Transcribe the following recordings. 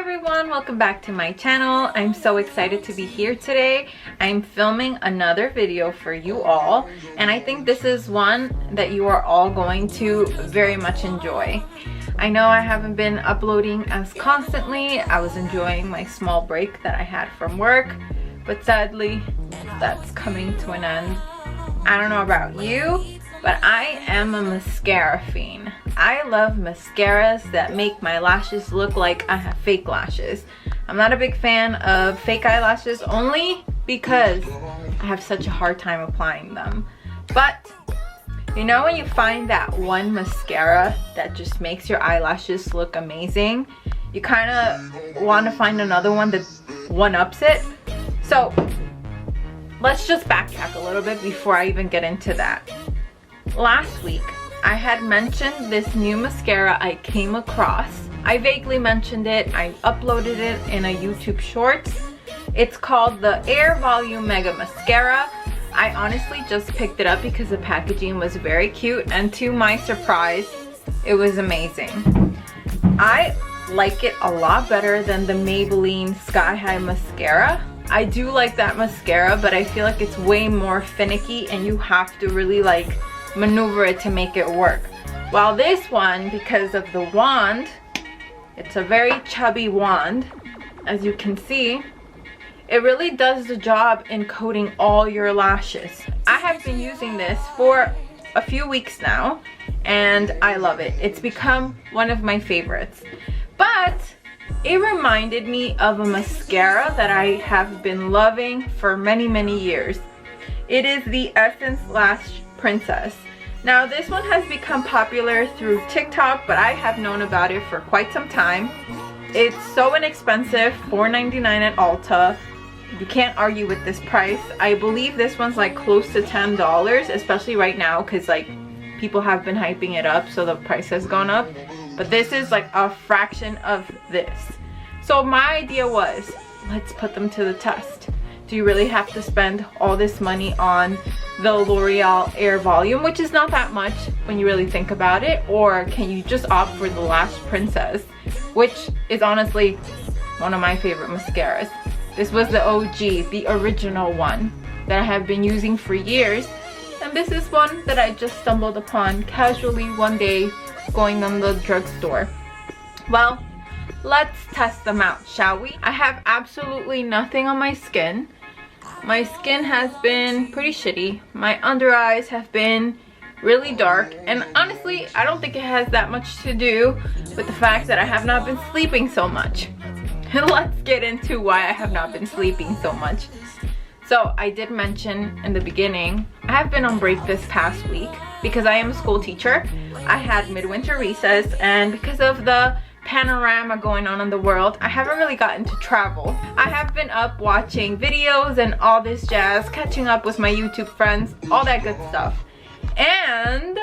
everyone, welcome back to my channel. I'm so excited to be here today. I'm filming another video for you all, and I think this is one that you are all going to very much enjoy. I know I haven't been uploading as constantly. I was enjoying my small break that I had from work, but sadly that's coming to an end. I don't know about you, but I am a mascara fiend. I love mascaras that make my lashes look like I have fake lashes. I'm not a big fan of fake eyelashes only because I have such a hard time applying them. But you know when you find that one mascara that just makes your eyelashes look amazing, you kind of want to find another one that one-ups it. So let's just backtrack a little bit before I even get into that. Last week, I had mentioned this new mascara I came across. I vaguely mentioned it. I uploaded it in a YouTube Shorts. It's called the AirVolume Mega Mascara. I honestly just picked it up because the packaging was very cute, and to my surprise, it was amazing. I like it a lot better than the Maybelline Sky High Mascara. I do like that mascara, but I feel like it's way more finicky and you have to really like maneuver it to make it work. While this one, because of the wand, it's a very chubby wand, as you can see, it really does the job in coating all your lashes. I have been using this for a few weeks now and I love it. It's become one of my favorites. But it reminded me of a mascara that I have been loving for many years. It is the Essence Lash Princess. Now this one has become popular through TikTok, but I have known about it for quite some time. It's so inexpensive, $4.99 at Ulta. You can't argue with this price. I believe this one's like close to $10, especially right now because like people have been hyping it up, so the price has gone up. But this is like a fraction of this. So my idea was, let's put them to the test. Do you really have to spend all this money on the L'Oreal AirVolume, which is not that much when you really think about it, or can you just opt for the Lash Princess, which is honestly one of my favorite mascaras. This was the OG, the original one that I have been using for years, and this is one that I just stumbled upon casually one day going on the drugstore. Well, let's test them out, shall we? I have absolutely nothing on my skin. My skin has been pretty shitty. My under eyes have been really dark, and honestly I don't think it has that much to do with the fact that I have not been sleeping so much. Let's get into why I have not been sleeping so much. So I did mention in the beginning, I have been on break this past week because I am a school teacher. I had midwinter recess, and because of the panorama going on in the world, I haven't really gotten to travel. I have been up watching videos and all this jazz, catching up with my YouTube friends, all that good stuff. And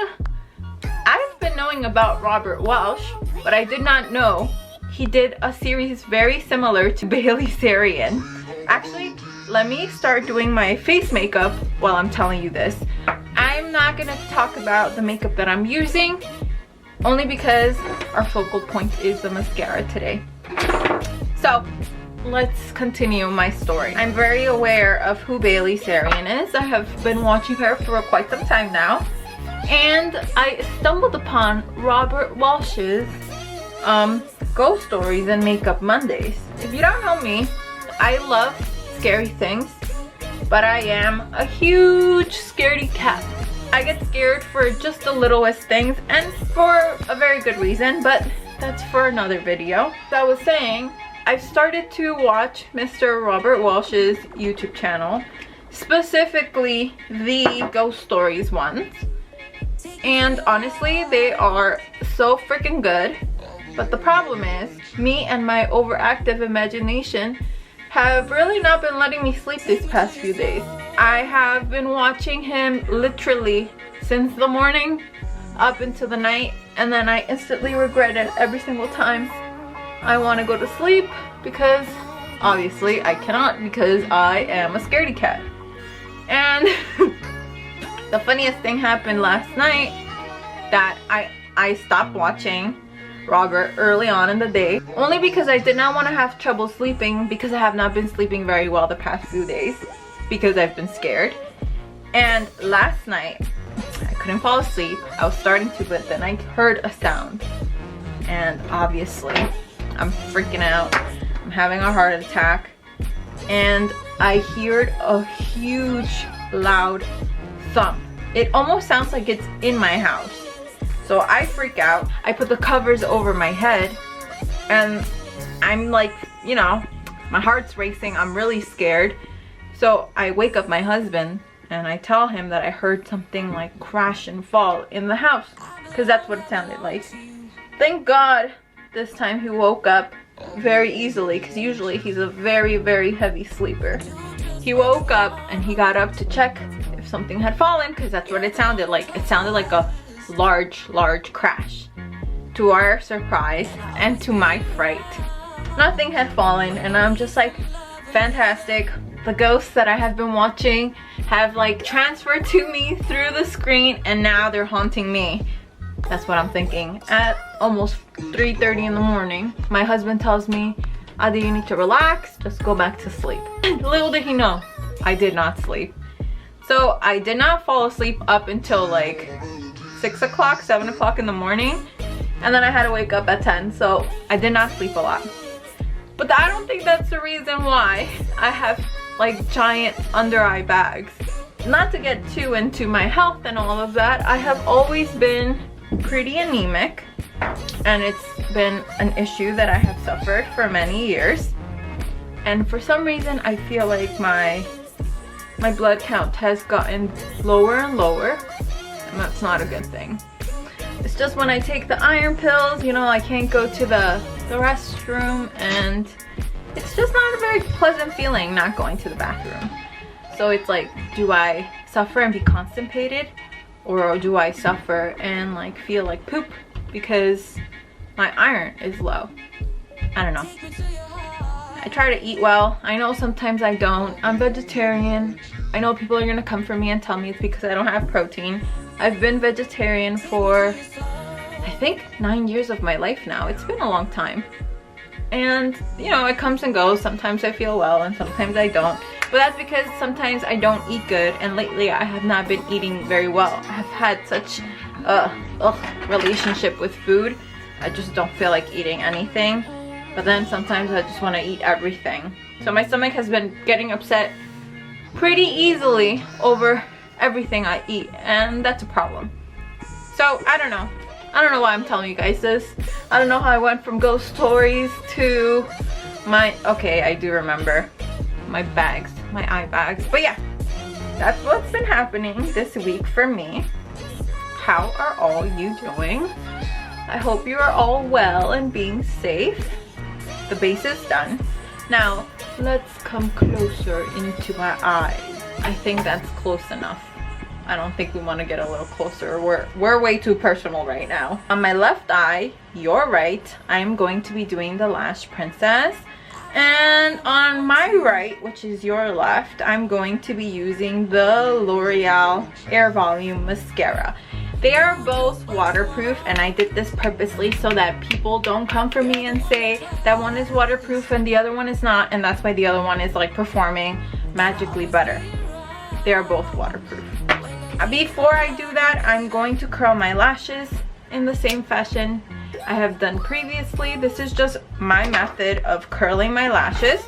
I've been knowing about Robert Welsh, but I did not know he did a series very similar to Bailey Sarian. Actually, let me start doing my face makeup while I'm telling you this. I'm not gonna talk about the makeup that I'm using, only because our focal point is the mascara today. So let's continue my story. I'm very aware of who Bailey Sarian is. I have been watching her for quite some time now, and I stumbled upon Robert Welsh's Ghost Stories and Makeup Mondays. If you don't know me, I love scary things, but I am a huge scaredy cat. I get scared for just the littlest things, and for a very good reason, but that's for another video. As I was saying, I've started to watch Mr. Robert Welsh's YouTube channel, specifically the Ghost Stories ones, and honestly they are so freaking good. But the problem is, me and my overactive imagination have really not been letting me sleep these past few days. I have been watching him literally since the morning up into the night, and then I instantly regret it every single time I want to go to sleep, because obviously I cannot because I am a scaredy cat. And the funniest thing happened last night that I stopped watching. Robert early on in the day, only because I did not want to have trouble sleeping, because I have not been sleeping very well the past few days because I've been scared. And last night I couldn't fall asleep. I was starting to, but then I heard a sound, and obviously I'm freaking out. I'm having a heart attack, and I heard a huge loud thump. It almost sounds like it's in my house. So I freak out. I put the covers over my head, and I'm like, you know, my heart's racing. I'm really scared. So I wake up my husband and I tell him that I heard something like crash and fall in the house, because that's what it sounded like. Thank God this time he woke up very easily, because usually he's a very, very heavy sleeper. He woke up and he got up to check if something had fallen, because that's what it sounded like. It sounded like a large crash. To our surprise and to my fright, nothing had fallen, and I'm just like, fantastic. The ghosts that I have been watching have like transferred to me through the screen, and now they're haunting me. That's what I'm thinking. At almost 3:30 in the morning, my husband tells me, Adi, you need to relax, just go back to sleep. Little did he know, I did not sleep. So I did not fall asleep up until like 6 o'clock, 7 o'clock in the morning, and then I had to wake up at 10, so I did not sleep a lot. But I don't think that's the reason why I have like giant under eye bags. Not to get too into my health and all of that, I have always been pretty anemic, and it's been an issue that I have suffered for many years. And for some reason I feel like my blood count has gotten lower and lower, and that's not a good thing. It's just when I take the iron pills, you know, I can't go to the restroom, and it's just not a very pleasant feeling not going to the bathroom. So it's like, do I suffer and be constipated, or do I suffer and like feel like poop because my iron is low? I don't know. I try to eat well. I know sometimes I don't. I'm vegetarian. I know people are gonna come for me and tell me it's because I don't have protein. I've been vegetarian for, I think, 9 years of my life now. It's been a long time. And, you know, it comes and goes. Sometimes I feel well and sometimes I don't. But that's because sometimes I don't eat good, and lately I have not been eating very well. I have had such a relationship with food. I just don't feel like eating anything. But then sometimes I just want to eat everything. So my stomach has been getting upset pretty easily over everything I eat, and that's a problem. So I don't know. I don't know why I'm telling you guys this. I don't know how I went from ghost stories to my, okay, I do remember, my bags, my eye bags. But yeah, that's what's been happening this week for me. How are all you doing? I hope you are all well and being safe. The base is done. Now let's come closer into my eyes. I think that's close enough. I don't think we want to get a little closer. We're way too personal right now. On my left eye, your right, I'm going to be doing the Lash Princess. And on my right, which is your left, I'm going to be using the L'Oreal AirVolume Mascara. They are both waterproof, and I did this purposely so that people don't come for me and say that one is waterproof and the other one is not, and that's why the other one is like performing magically better. They are both waterproof. Before I do that, I'm going to curl my lashes in the same fashion I have done previously. This is just my method of curling my lashes.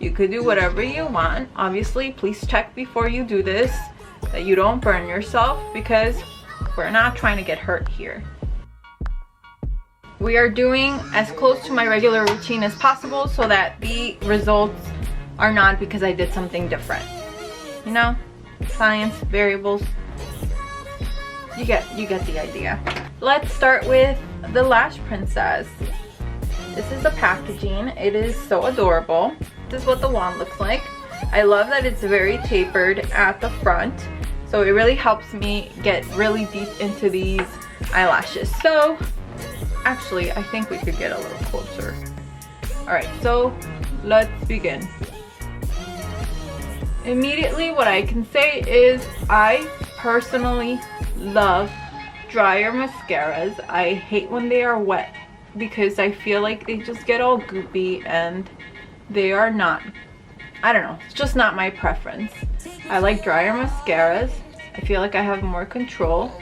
You could do whatever you want. Obviously, please check before you do this that you don't burn yourself, because we're not trying to get hurt here. We are doing as close to my regular routine as possible so that the results are not because I did something different. You know? Science, variables, you get the idea. Let's start with the Lash Princess. This is the packaging. It is so adorable. This is what the wand looks like. I love that it's very tapered at the front, so it really helps me get really deep into these eyelashes. So actually, I think we could get a little closer. All right, so let's begin. Immediately, what I can say is I personally love drier mascaras. I hate when they are wet because I feel like they just get all goopy and they are not, I don't know, it's just not my preference. I like drier mascaras. I feel like I have more control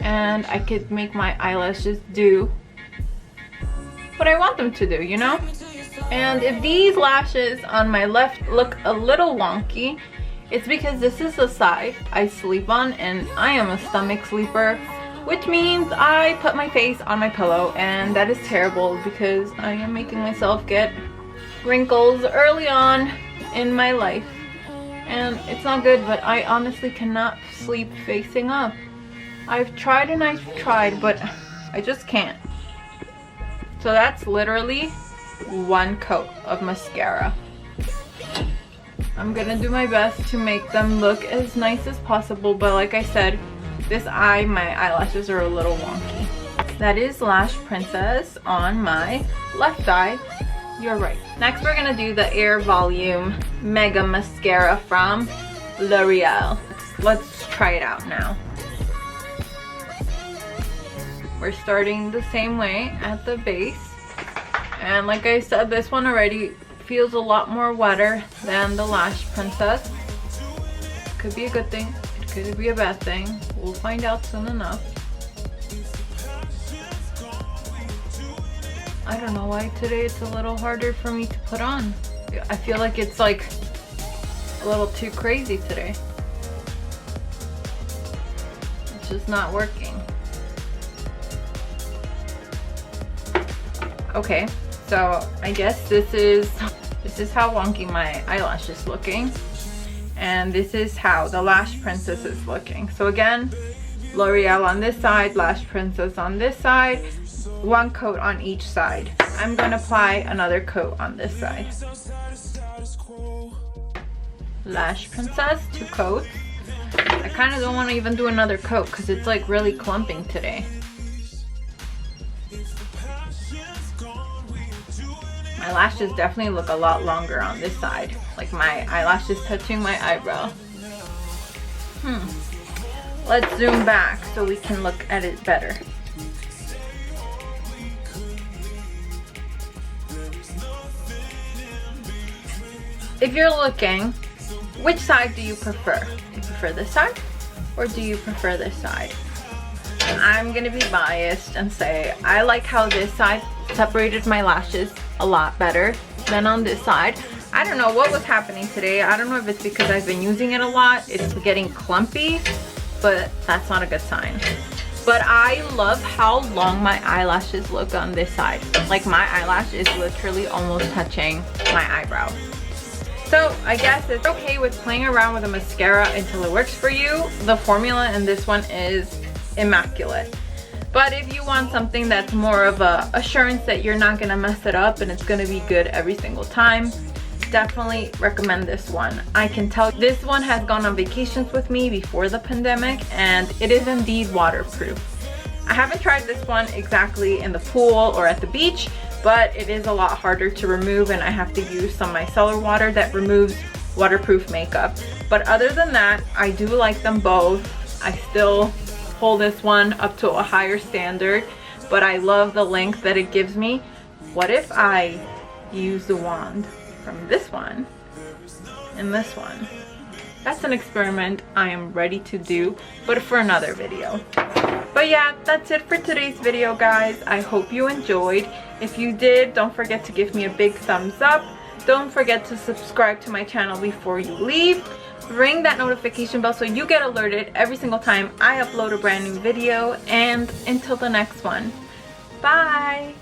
and I could make my eyelashes do what I want them to do, you know? And if these lashes on my left look a little wonky, it's because this is the side I sleep on, and I am a stomach sleeper, which means I put my face on my pillow, and that is terrible because I am making myself get wrinkles early on in my life. And it's not good, but I honestly cannot sleep facing up. I've tried and I've tried, but I just can't. So that's literally one coat of mascara. I'm gonna do my best to make them look as nice as possible, but like I said, my eyelashes are a little wonky. That is Lash Princess on my left eye. You're right. Next we're gonna do the AirVolume Mega Mascara from L'Oreal. Let's try it out now. We're starting the same way at the base. And like I said, this one already feels a lot more wetter than the Lash Princess. Could be a good thing, it could be a bad thing. We'll find out soon enough. I don't know why today it's a little harder for me to put on. I feel like it's like a little too crazy today. It's just not working. Okay, so I guess this is how wonky my eyelash is looking, and this is how the Lash Princess is looking. So again, L'Oreal on this side, Lash Princess on this side, one coat on each side. I'm going to apply another coat on this side. Lash Princess, 2 coats. I kind of don't want to even do another coat because it's like really clumping today. My lashes definitely look a lot longer on this side. Like my eyelash is touching my eyebrow. Let's zoom back so we can look at it better. If you're looking, which side do you prefer? Do you prefer this side or do you prefer this side? I'm gonna be biased and say I like how this side separated my lashes a lot better than on this side. I don't know what was happening today. I don't know if it's because I've been using it a lot. It's getting clumpy, but that's not a good sign. But I love how long my eyelashes look on this side. Like my eyelash is literally almost touching my eyebrow. So I guess it's okay with playing around with a mascara until it works for you. The formula in this one is immaculate. But if you want something that's more of a assurance that you're not gonna mess it up and it's gonna be good every single time, definitely recommend this one. I can tell this one has gone on vacations with me before the pandemic, and it is indeed waterproof. I haven't tried this one exactly in the pool or at the beach, but it is a lot harder to remove, and I have to use some micellar water that removes waterproof makeup. But other than that, I do like them both. I still hold this one up to a higher standard, but I love the length that it gives me. What if I use the wand from this one and this one? That's an experiment I am ready to do, but for another video. But yeah, that's it for today's video, guys. I hope you enjoyed. If you did, don't forget to give me a big thumbs up. Don't forget to subscribe to my channel before you leave. Ring that notification bell so you get alerted every single time I upload a brand new video. And until the next one, bye!